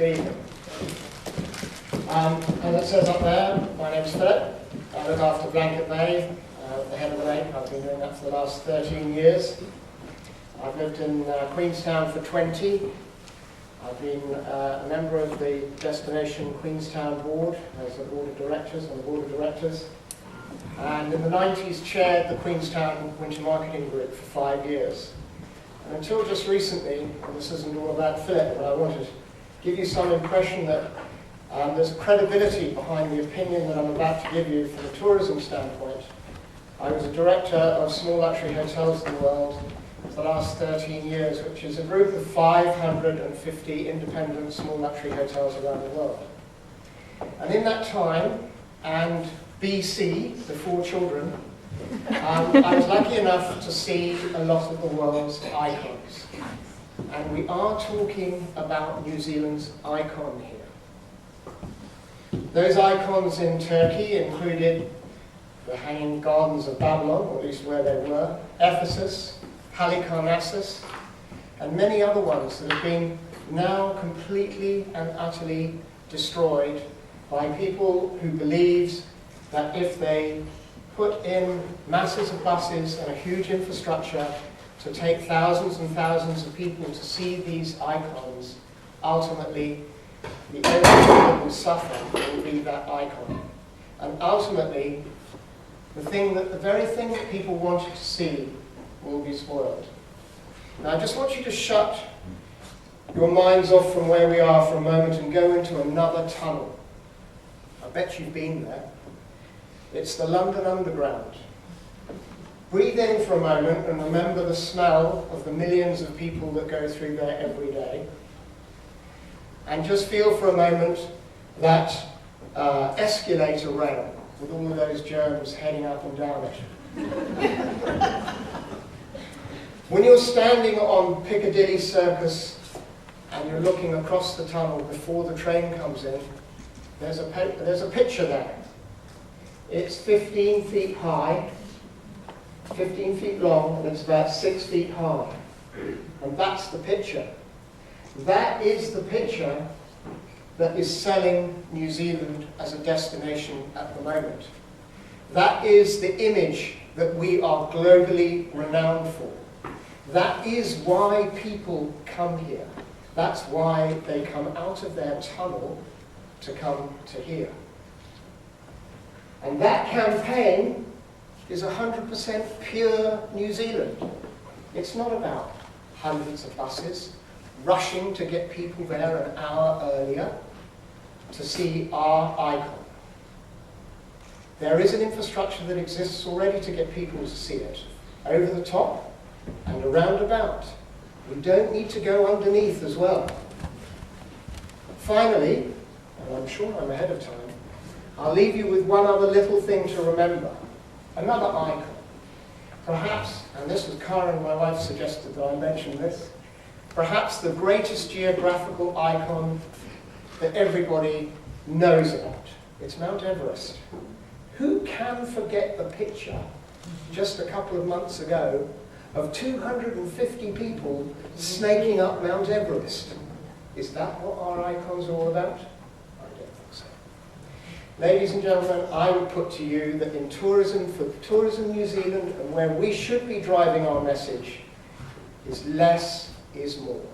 Good evening. And it says up there, my name's Philip. I look after Blanket Bay, the head of the lake. I've been doing that for the last 13 years. I've lived in Queenstown for 20. I've been a member of the Destination Queenstown board as a board of directors, on the board of directors. And in the 90s chaired the Queenstown Winter Marketing Group for 5 years. And until just recently, and this isn't all about Philip, but I wanted to give you some impression that there's a credibility behind the opinion that I'm about to give you from a tourism standpoint. I was a director of small luxury hotels in the world for the last 13 years, which is a group of 550 independent small luxury hotels around the world. And in that time, and BC, before children, I was lucky enough to see a lot of the world's icons. And we are talking about New Zealand's icon here. Those icons in Turkey included the Hanging Gardens of Babylon, or at least where they were, Ephesus, Halicarnassus, and many other ones that have been now completely and utterly destroyed by people who believed that if they put in masses of buses and a huge infrastructure to take thousands and thousands of people to see these icons, ultimately the only thing that will suffer will be that icon. And ultimately, the very thing that people wanted to see will be spoiled. Now I just want you to shut your minds off from where we are for a moment and go into another tunnel. I bet you've been there. It's the London Underground. Breathe in for a moment and remember the smell of the millions of people that go through there every day. And just feel for a moment that escalator rail with all of those germs heading up and down it. When you're standing on Piccadilly Circus and you're looking across the tunnel before the train comes in, there's a picture there. It's 15 feet high, 15 feet long, and it's about 6 feet high. And that's the picture. That is the picture that is selling New Zealand as a destination at the moment. That is the image that we are globally renowned for. That is why people come here. That's why they come out of their tunnel to come to here. And that campaign is 100% pure New Zealand. It's not about hundreds of buses rushing to get people there an hour earlier to see our icon. There is an infrastructure that exists already to get people to see it. Over the top and around about. We don't need to go underneath as well. Finally, and I'm sure I'm ahead of time, I'll leave you with one other little thing to remember. Another icon. Perhaps, and this was Karen, my wife, suggested that I mention this, perhaps the greatest geographical icon that everybody knows about. It's Mount Everest. Who can forget the picture just a couple of months ago of 250 people snaking up Mount Everest? Is that what our icons are all about? I don't think so. Ladies and gentlemen, I would put to you that in tourism, for Tourism New Zealand, and where we should be driving our message, is less is more.